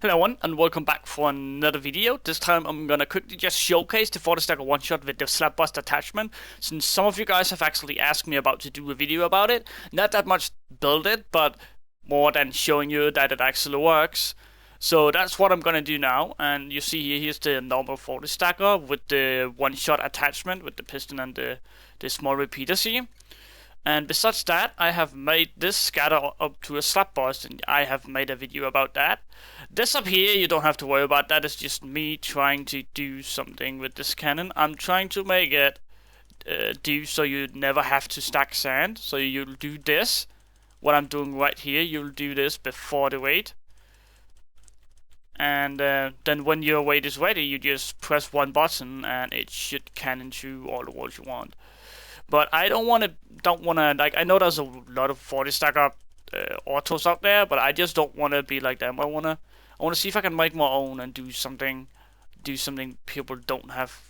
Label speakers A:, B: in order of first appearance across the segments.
A: Hello everyone, and welcome back for another video. This time I'm gonna quickly just showcase the 40 stacker one shot with the Slabbust attachment, since some of you guys have actually asked me about to do a video about it. Not that much build it, but more than showing you that it actually works. So that's what I'm gonna do now, and you see here's the normal 40 stacker with the one shot attachment with the piston and the small repeaters here. And besides that, I have made this scatter up to a Slabbust, and I have made a video about that. This up here, you don't have to worry about that. It's just me trying to do something with this cannon. I'm trying to make it do so you never have to stack sand. So you'll do this. What I'm doing right here, you'll do this before the weight. And then when your weight is ready, you just press one button and it should cannon through all the walls you want. But I don't wanna like, I know there's a lot of 40 stacker autos out there, but I just don't wanna be like them. I wanna see if I can make my own and do something people don't have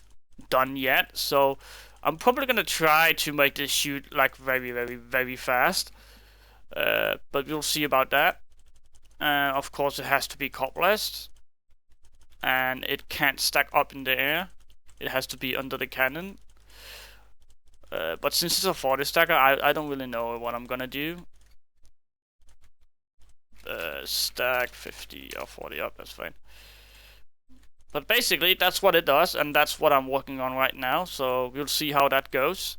A: done yet. So I'm probably gonna try to make this shoot like very fast. But we'll see about that. And of course it has to be cobless, and it can't stack up in the air. It has to be under the cannon. But since it's a 40 stacker, I don't really know what I'm gonna do. Stack 50 or 40 up, that's fine. But basically, that's what it does, and that's what I'm working on right now, so we'll see how that goes.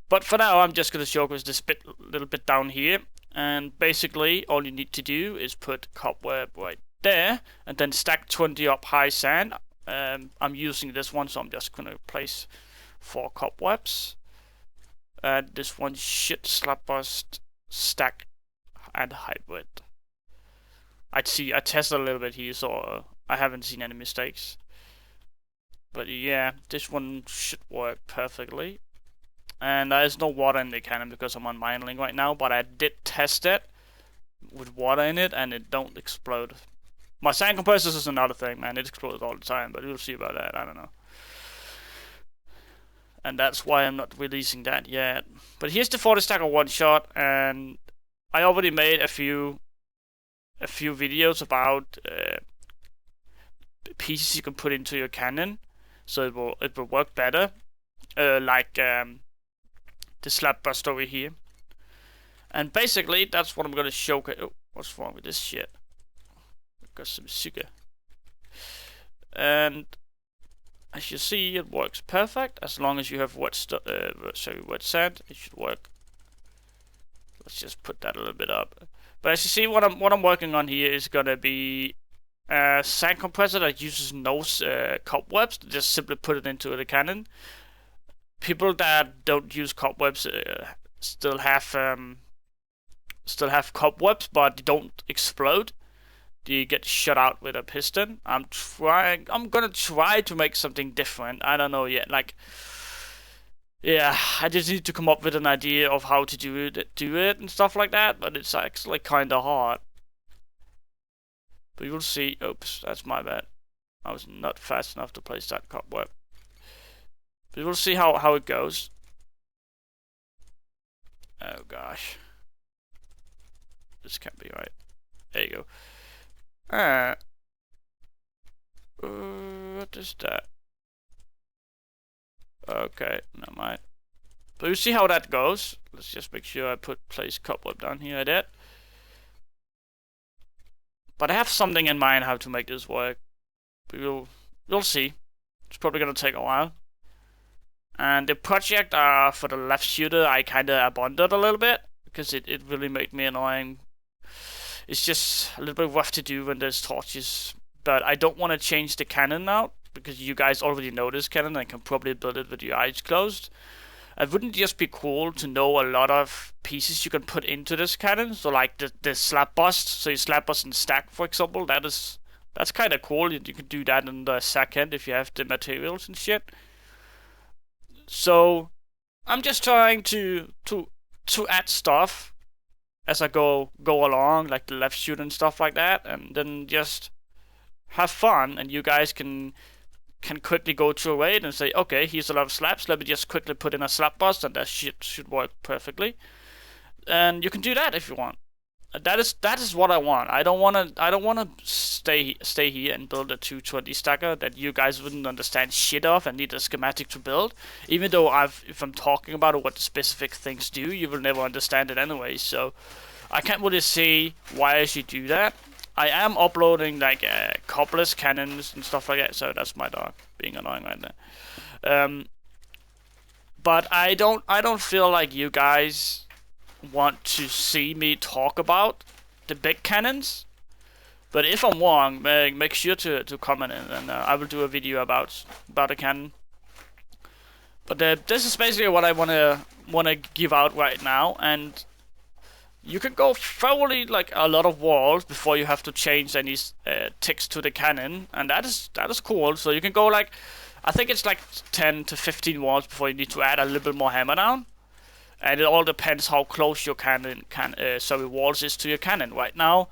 A: But for now, I'm just gonna showcase this little bit down here, and basically, all you need to do is put cobweb right there, and then stack 20 up high sand. I'm using this one, so I'm just gonna place 4 cobwebs. And this one should Slabbust stack and hybrid. I tested a little bit here, so I haven't seen any mistakes. But yeah, this one should work perfectly. And there's no water in the cannon because I'm on mining right now, but I did test it with water in it and it don't explode. My sand compressors is another thing, man. It explodes all the time, but we'll see about that. I don't know. And that's why I'm not releasing that yet. But here's the 40 stacker one shot, and I already made a few videos about pieces you can put into your cannon, so it will work better. Like the Slabbust over here. And basically that's what I'm gonna showcase. Oh, what's wrong with this shit? I've got some sugar. And as you see, it works perfect as long as you have wet sand. It should work. Let's just put that a little bit up. But as you see, what I'm working on here is gonna be a sand compressor that uses no cobwebs. Just simply put it into the cannon. People that don't use cobwebs still have cobwebs, but they don't explode. You get shut out with a piston. I'm gonna try to make something different. I don't know yet. Like, yeah, I just need to come up with an idea of how to do it and stuff like that. But it's actually kind of hard. But you'll see. Oops, that's my bad. I was not fast enough to place that cobweb. But we'll see how it goes. Oh gosh, this can't be right. There you go. What is that? Okay, never mind. But you see how that goes. Let's just make sure I place cobweb down here. I did. But I have something in mind how to make this work. But you'll see. It's probably gonna take a while. And the project for the left shooter, I kinda abandoned a little bit because it really made me annoying. It's just a little bit rough to do when there's torches, but I don't want to change the cannon now because you guys already know this cannon and can probably build it with your eyes closed. It wouldn't just be cool to know a lot of pieces you can put into this cannon? So like the Slabbust, so you Slabbust and stack, for example, that's kind of cool. You can do that in the second if you have the materials and shit. So I'm just trying to add stuff as I go along, like the left shoot and stuff like that, and then just have fun. And you guys can quickly go through a raid and say, okay, here's a lot of slabs. Let me just quickly put in a Slabbust, and that shit should work perfectly. And you can do that if you want. That is what I want. I don't wanna stay here and build a 220 stacker that you guys wouldn't understand shit of and need a schematic to build. Even though if I'm talking about what the specific things do, you will never understand it anyway. So I can't really see why I should do that. I am uploading like cobblers, cannons, and stuff like that. So that's my dog being annoying right now. But I don't feel like you guys want to see me talk about the big cannons. But if I'm wrong, make sure to comment in, and I will do a video about a cannon. But this is basically what I wanna give out right now, and you can go thoroughly like a lot of walls before you have to change any ticks to the cannon, and that is cool. So you can go like, I think it's like 10 to 15 walls before you need to add a little bit more hammer down. And it all depends how close your walls is to your cannon. Right now,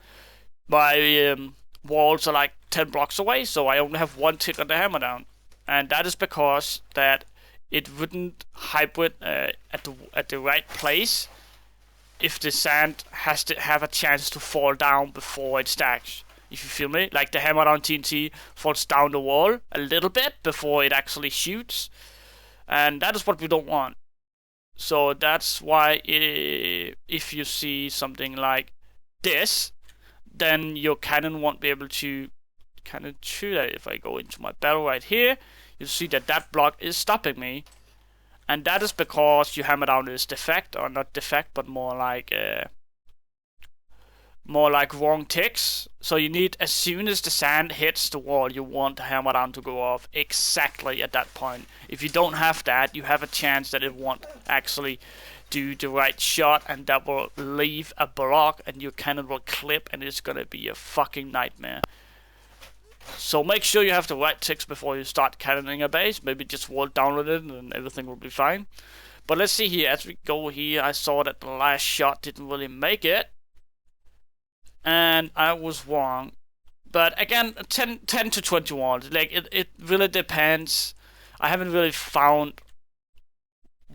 A: my walls are like 10 blocks away, so I only have one tick on the hammer down, and that is because that it wouldn't hybrid at the right place if the sand has to have a chance to fall down before it stacks. If you feel me, like the hammer down TNT falls down the wall a little bit before it actually shoots, and that is what we don't want. So that's why if you see something like this, then your cannon won't be able to kind of shoot it. If I go into my barrel right here, you'll see that that block is stopping me. And that is because your hammer down is defect, or not defect, but more like wrong ticks. So you need, as soon as the sand hits the wall, you want the hammer down to go off exactly at that point. If you don't have that, you have a chance that it won't actually do the right shot, and that will leave a block, and your cannon will clip, and it's gonna be a fucking nightmare. So make sure you have the right ticks before you start cannoning a base. Maybe just wall down with it, and everything will be fine. But let's see here. As we go here, I saw that the last shot didn't really make it, and I was wrong. But again, 10 to 20 walls. Like it really depends. I haven't really found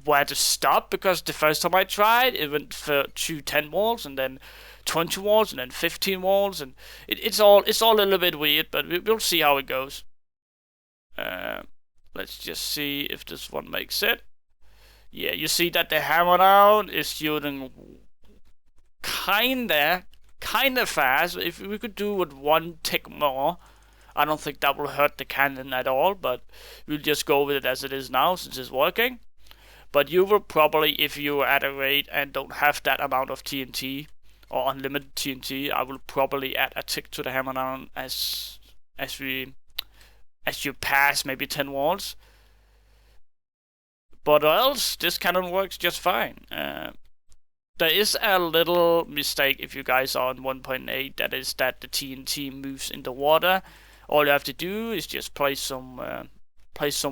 A: where to stop, because the first time I tried, it went for 10 walls, and then 20 walls, and then 15 walls, and it's all a little bit weird, but we'll see how it goes. Let's just see if this one makes it. Yeah, you see that the hammer down is shooting kinda fast. If we could do with one tick more, I don't think that will hurt the cannon at all, but we'll just go with it as it is now since it's working. But you will probably, if you're at a rate and don't have that amount of TNT or unlimited TNT, I will probably add a tick to the hammer down as you pass maybe 10 walls. But else, this cannon works just fine. There is a little mistake if you guys are on 1.8, that is that the TNT moves in the water. All you have to do is just place some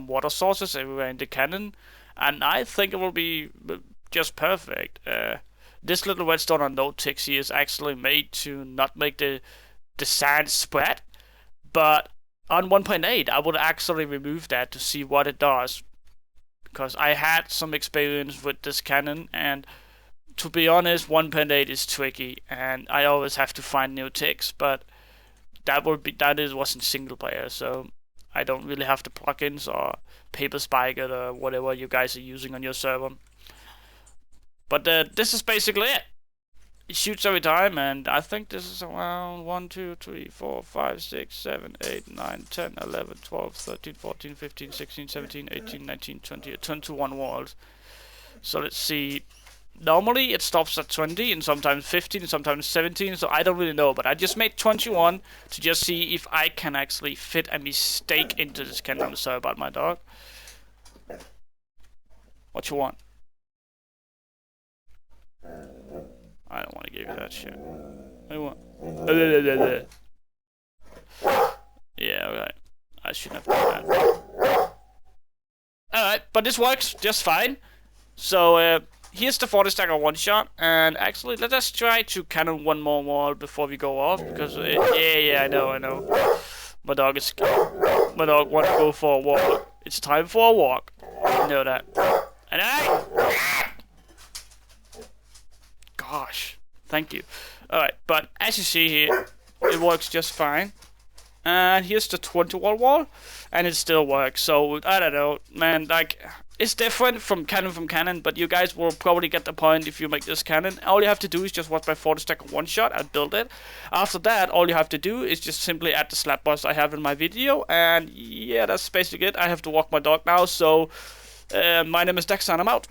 A: water sources everywhere in the cannon, and I think it will be just perfect. This little redstone on no ticks here is actually made to not make the sand spread, but on 1.8 I would actually remove that to see what it does, because I had some experience with this cannon, and to be honest, 1.8 is tricky, and I always have to find new ticks. But that wasn't single player, so I don't really have the plugins or paper spigot or whatever you guys are using on your server. But this is basically it. It shoots every time, and I think this is around 1, 2, 3, 4, 5, 6, 7, 8, 9, 10, 11, 12, 13, 14, 15, 16, 17, 18, 19, 20, 21 walls. So let's see. Normally it stops at 20, and sometimes 15, and sometimes 17, so I don't really know, but I just made 21 to just see if I can actually fit a mistake into this cannon. I'm sorry about my dog. What you want? I don't want to give you that shit. What do you want? Yeah, alright. I shouldn't have done that. Alright, but this works just fine. So, here's the 40 stacker one shot, and actually let us try to cannon one more wall before we go off, because yeah, I know. My dog wants to go for a walk. It's time for a walk. You know that. And gosh, thank you. Alright, but as you see here, it works just fine. And here's the 20-wall, and it still works. So I don't know, man, like, it's different from cannon, but you guys will probably get the point if you make this cannon. All you have to do is just watch my 40 stack one shot and build it. After that, all you have to do is just simply add the Slabbust I have in my video, and yeah, that's basically it. I have to walk my dog now, so my name is Dex and I'm out.